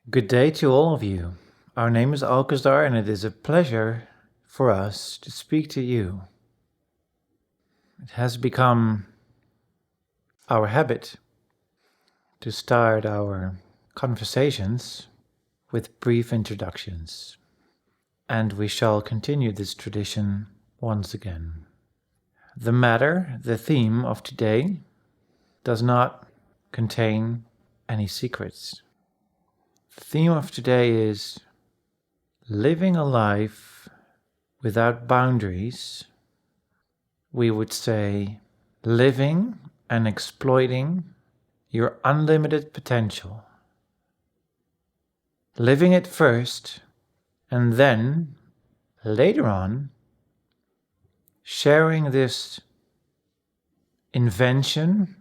Good day to all of you. Our name is Alcazar, and it is a pleasure for us to speak to you. It has become our habit to start our conversations with brief introductions, and we shall continue this tradition once again. The theme of today, does not contain any secrets. The theme of today is living a life without boundaries. We would say living and exploiting your unlimited potential. Living it first, and then, later on, sharing this invention,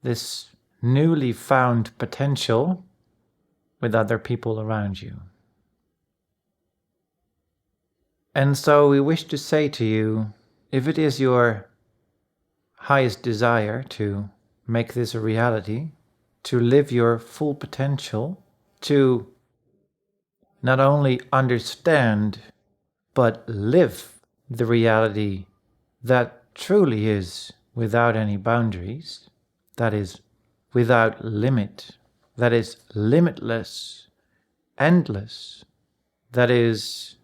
this newly found potential with other people around you. And so we wish to say to you, if it is your highest desire to make this a reality, to live your full potential, to not only understand, but live the reality that truly is without any boundaries, that is without limit, that is limitless, endless, that is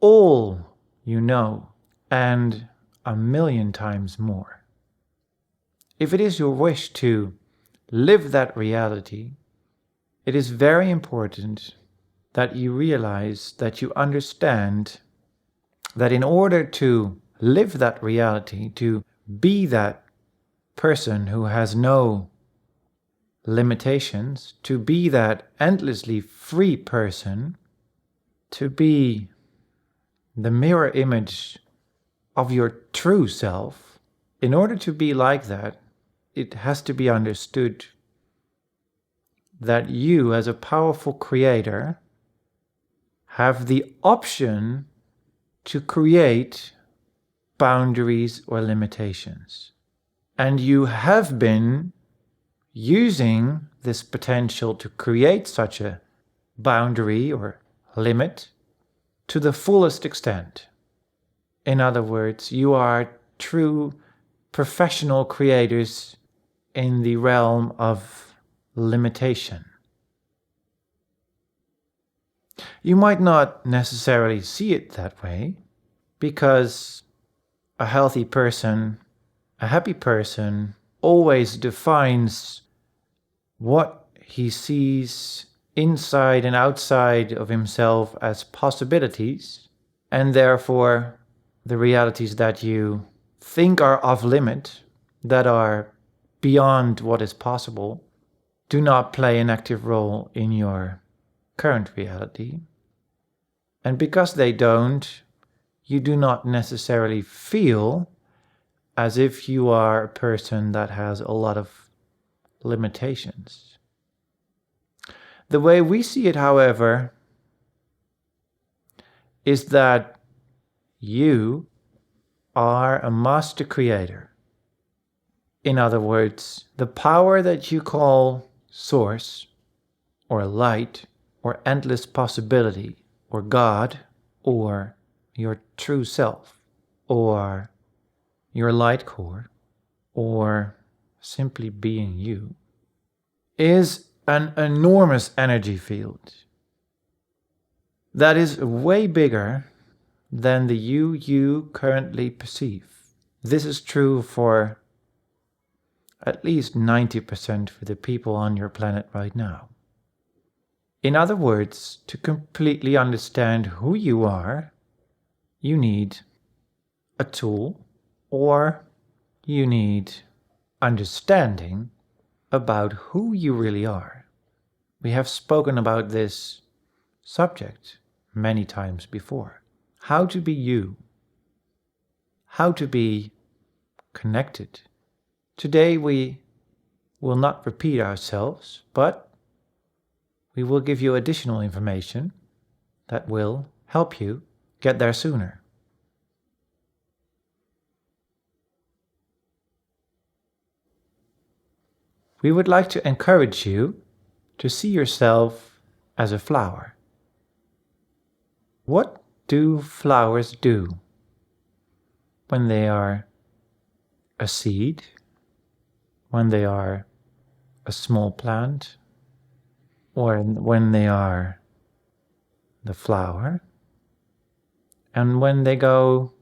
all you know and a million times more. If it is your wish to live that reality, it is very important that you realize, that you understand that in order to live that reality, to be that person who has no limitations, to be that endlessly free person, to be the mirror image of your true self, in order to be like that, it has to be understood that you, as a powerful creator, have the option to create boundaries or limitations. And you have been using this potential to create such a boundary or limit to the fullest extent. In other words, you are true professional creators in the realm of limitation. You might not necessarily see it that way, because a healthy person, a happy person, always defines what he sees inside and outside of himself as possibilities, and therefore the realities that you think are off limit, that are beyond what is possible, do not play an active role in your current reality. And because they don't, you do not necessarily feel as if you are a person that has a lot of limitations. The way we see it, however, is that you are a master creator. In other words, the power that you call source, or light, or endless possibility, or God, or your true self, or your light core, or simply being you, is an enormous energy field that is way bigger than the you currently perceive. This is true for at least 90% for the people on your planet right now. In other words, to completely understand who you are, you need a tool, or you need understanding about who you really are. We have spoken about this subject many times before. How to be you. How to be connected. Today we will not repeat ourselves, but we will give you additional information that will help you get there sooner. We would like to encourage you to see yourself as a flower. What do flowers do when they are a seed, when they are a small plant, or when they are the flower, and when they go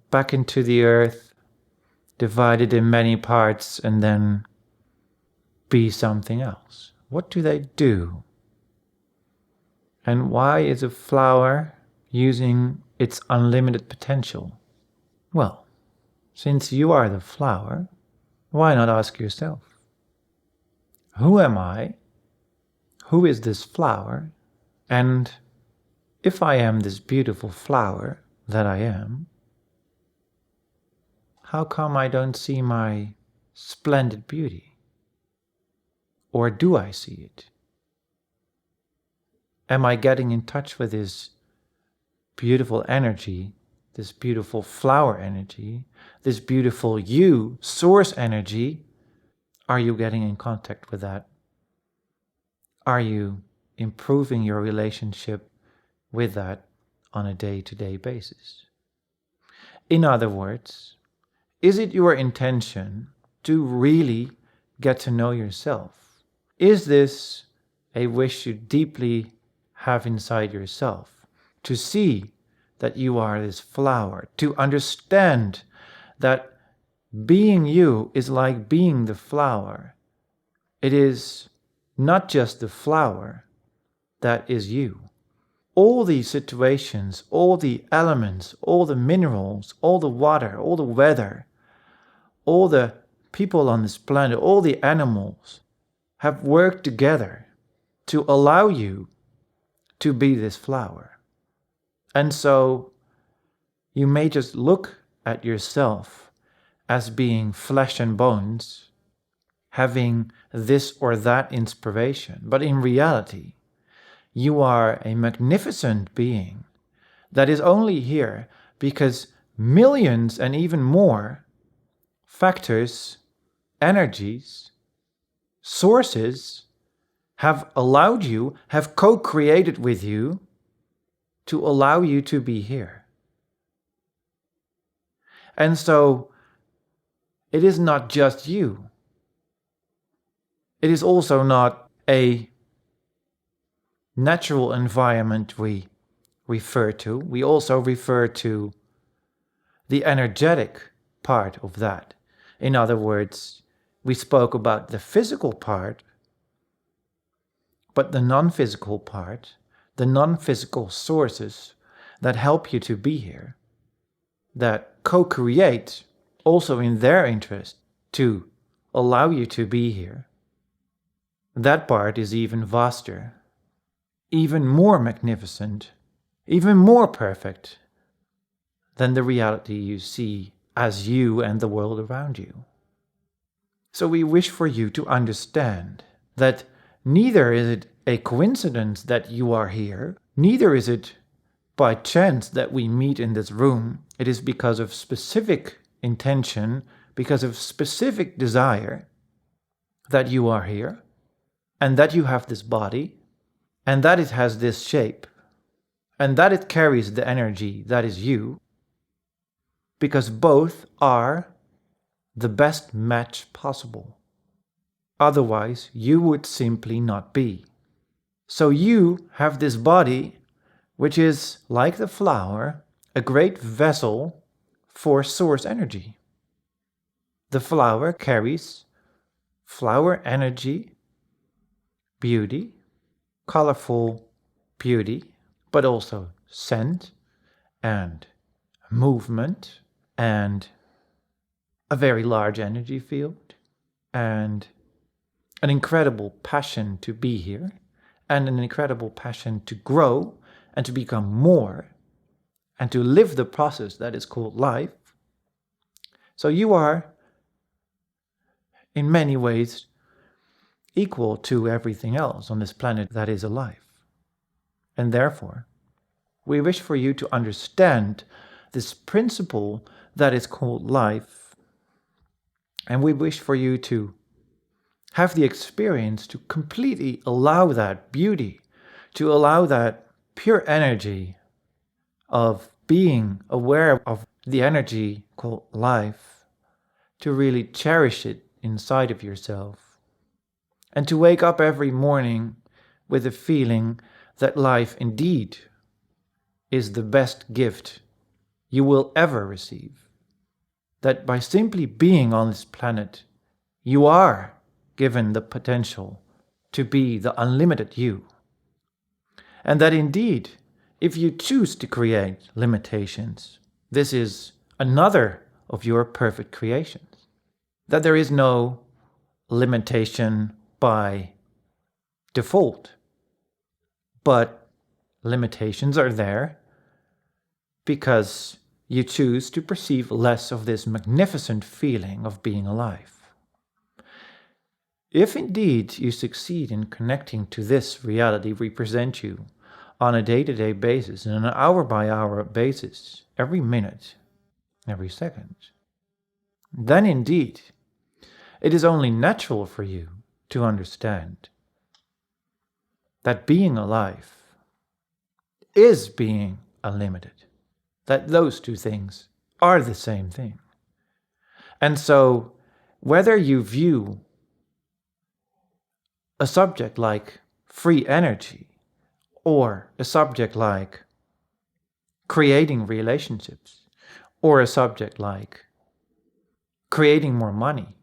back into the earth, divided in many parts, and then be something else? What do they do? And why is a flower using its unlimited potential? Well, since you are the flower, why not ask yourself, who am I? Who is this flower? And if I am this beautiful flower that I am, how come I don't see my splendid beauty? Or do I see it? Am I getting in touch with this beautiful energy, this beautiful flower energy, this beautiful you, source energy? Are you getting in contact with that? Are you improving your relationship with that on a day-to-day basis? In other words, is it your intention to really get to know yourself? Is this a wish you deeply have inside yourself? To see that you are this flower, to understand that being you is like being the flower. It is not just the flower that is you. All these situations, all the elements, all the minerals, all the water, all the weather, all the people on this planet, all the animals have worked together to allow you to be this flower. And so you may just look at yourself as being flesh and bones, having this or that inspiration. But in reality, you are a magnificent being that is only here because millions and even more factors, energies, sources have allowed you, have co-created with you to allow you to be here. And so it is not just you. It is also not a natural environment we refer to. We also refer to the energetic part of that. In other words, we spoke about the physical part, but the non-physical part, the non-physical sources that help you to be here, that co-create also in their interest to allow you to be here, that part is even vaster, even more magnificent, even more perfect than the reality you see as you and the world around you. So we wish for you to understand that neither is it a coincidence that you are here, neither is it by chance that we meet in this room. It is because of specific intention, because of specific desire that you are here, and that you have this body, and that it has this shape, and that it carries the energy that is you, because both are the best match possible. Otherwise, you would simply not be. So you have this body, which is, like the flower, a great vessel for source energy. The flower carries flower energy, beauty, colorful beauty, but also scent and movement and a very large energy field and an incredible passion to be here and an incredible passion to grow and to become more and to live the process that is called life. So you are in many ways equal to everything else on this planet that is alive. And therefore, we wish for you to understand this principle that is called life, and we wish for you to have the experience to completely allow that beauty, to allow that pure energy of being aware of the energy called life, to really cherish it inside of yourself, and to wake up every morning with a feeling that life indeed is the best gift you will ever receive. That by simply being on this planet, you are given the potential to be the unlimited you. And that indeed, if you choose to create limitations, this is another of your perfect creations. That there is no limitation by default, but limitations are there because you choose to perceive less of this magnificent feeling of being alive. If indeed you succeed in connecting to this reality we present you on a day-to-day basis, and an hour-by-hour basis, every minute, every second, then indeed it is only natural for you to understand that being alive is being unlimited, that those two things are the same thing. And so, whether you view a subject like free energy, or a subject like creating relationships, or a subject like creating more money,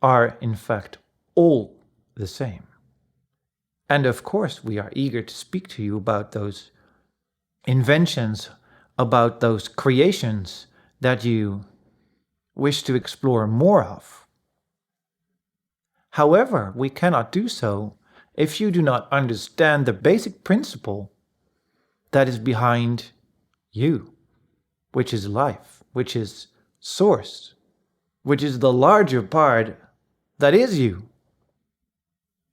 are in fact all the same. And of course, we are eager to speak to you about those inventions, about those creations that you wish to explore more of. However, we cannot do so if you do not understand the basic principle that is behind you, which is life, which is source, which is the larger part that is you.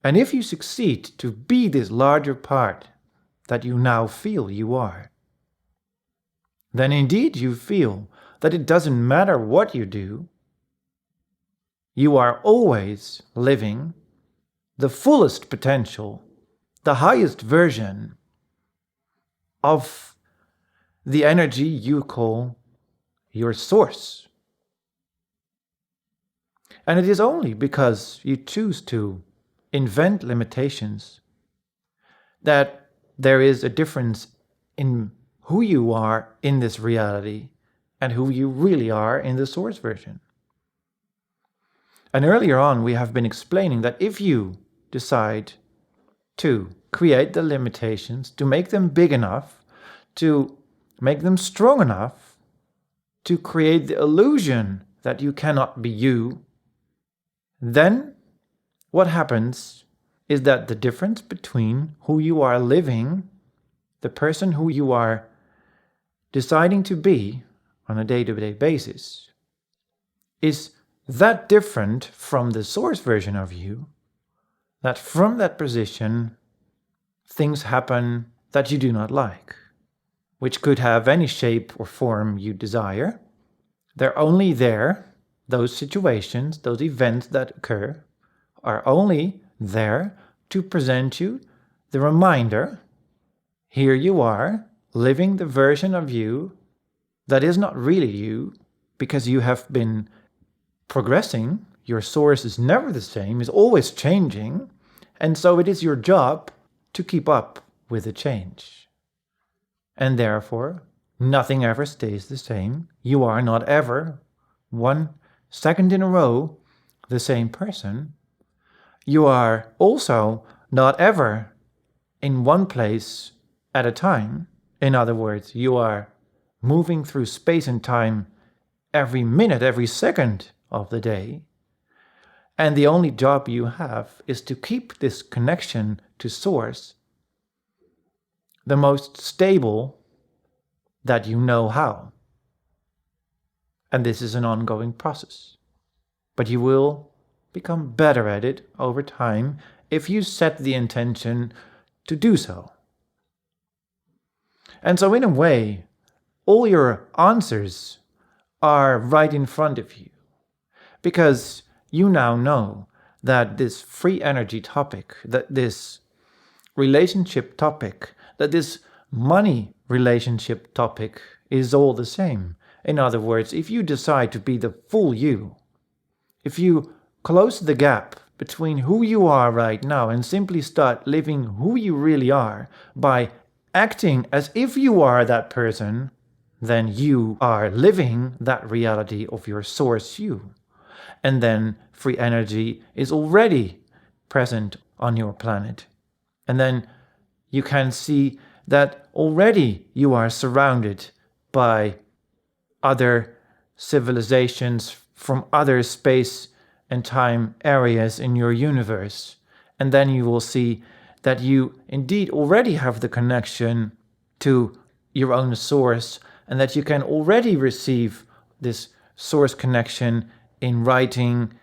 And if you succeed to be this larger part that you now feel you are, then indeed you feel that it doesn't matter what you do, you are always living the fullest potential, the highest version of the energy you call your source. And it is only because you choose to invent limitations that there is a difference in who you are in this reality and who you really are in the source version. And earlier on, we have been explaining that if you decide to create the limitations, to make them big enough, to make them strong enough, to create the illusion that you cannot be you, then what happens is that the difference between who you are living, the person who you are deciding to be on a day-to-day basis, is that different from the source version of you, that from that position things happen that you do not like, which could have any shape or form you desire. They're only there, those situations, those events that occur, are only there to present you the reminder, here you are, living the version of you that is not really you, because you have been progressing, your source is never the same, is always changing, and so it is your job to keep up with the change. And therefore, nothing ever stays the same. You are not ever, 1 second in a row, the same person. You are also not ever in one place at a time. In other words, you are moving through space and time every minute, every second of the day. And the only job you have is to keep this connection to source the most stable that you know how. And this is an ongoing process. But you will become better at it over time if you set the intention to do so. And so in a way, all your answers are right in front of you, because you now know that this free energy topic, that this relationship topic, that this money relationship topic is all the same. In other words, if you decide to be the full you, if you close the gap between who you are right now and simply start living who you really are by acting as if you are that person, then you are living that reality of your source you. And then free energy is already present on your planet. And then you can see that already you are surrounded by other civilizations from other space and time areas in your universe. And then you will see that you indeed already have the connection to your own source, and that you can already receive this source connection in writing,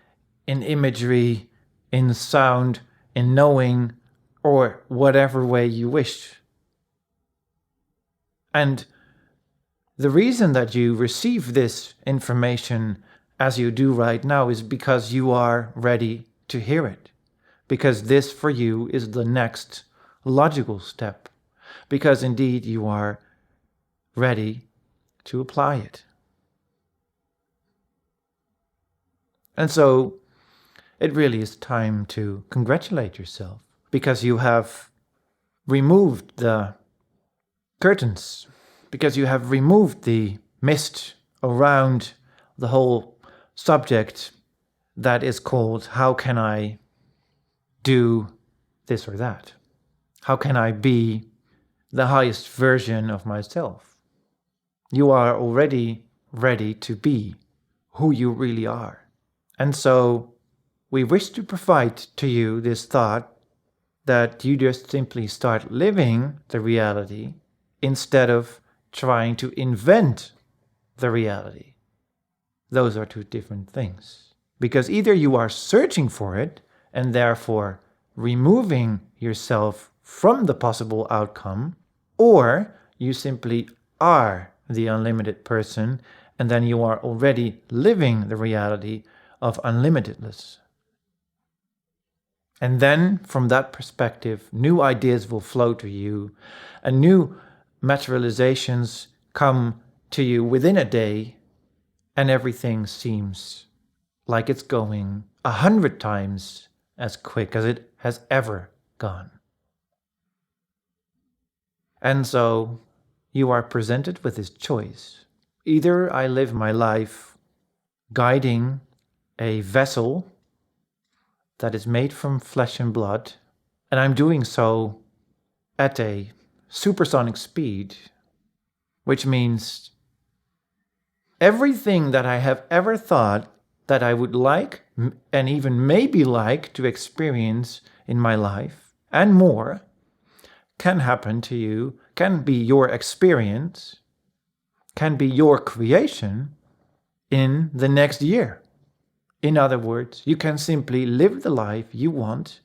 in imagery, in sound, in knowing, or whatever way you wish. And the reason that you receive this information as you do right now is because you are ready to hear it. Because this for you is the next logical step. Because indeed you are ready to apply it. And so it really is time to congratulate yourself, because you have removed the curtains, because you have removed the mist around the whole subject that is called, how can I do this or that? How can I be the highest version of myself? You are already ready to be who you really are. And so we wish to provide to you this thought that you just simply start living the reality instead of trying to invent the reality. Those are two different things. Because either you are searching for it and therefore removing yourself from the possible outcome, or you simply are the unlimited person, and then you are already living the reality of unlimitedness. And then, from that perspective, new ideas will flow to you, and new materializations come to you within a day, and everything seems like it's going 100 times as quick as it has ever gone. And so, you are presented with this choice. Either I live my life guiding a vessel that is made from flesh and blood, and I'm doing so at a supersonic speed, which means everything that I have ever thought that I would like and even maybe like to experience in my life and more can happen to you, can be your experience, can be your creation in the next year. In other words, you can simply live the life you want,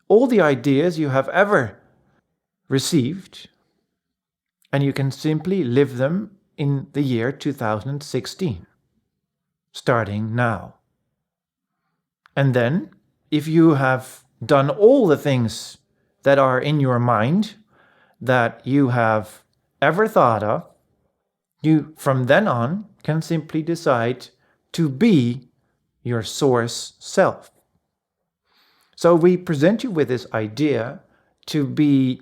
all the ideas you have ever received, and you can simply live them in the year 2016, starting now. And then, if you have done all the things that are in your mind that you have ever thought of, you from then on can simply decide to be your source self. So we present you with this idea to be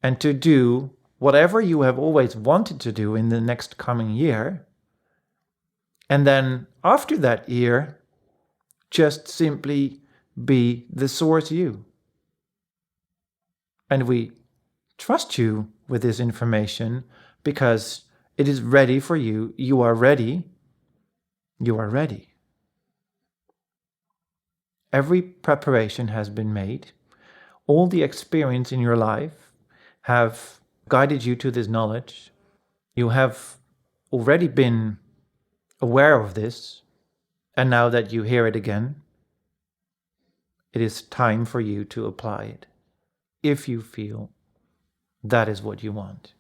and to do whatever you have always wanted to do in the next coming year. And then after that year, just simply be the source you. And we trust you with this information because it is ready for you. You are ready. You are ready. Every preparation has been made. All the experience in your life have guided you to this knowledge. You have already been aware of this, and now that you hear it again, it is time for you to apply it, if you feel that is what you want.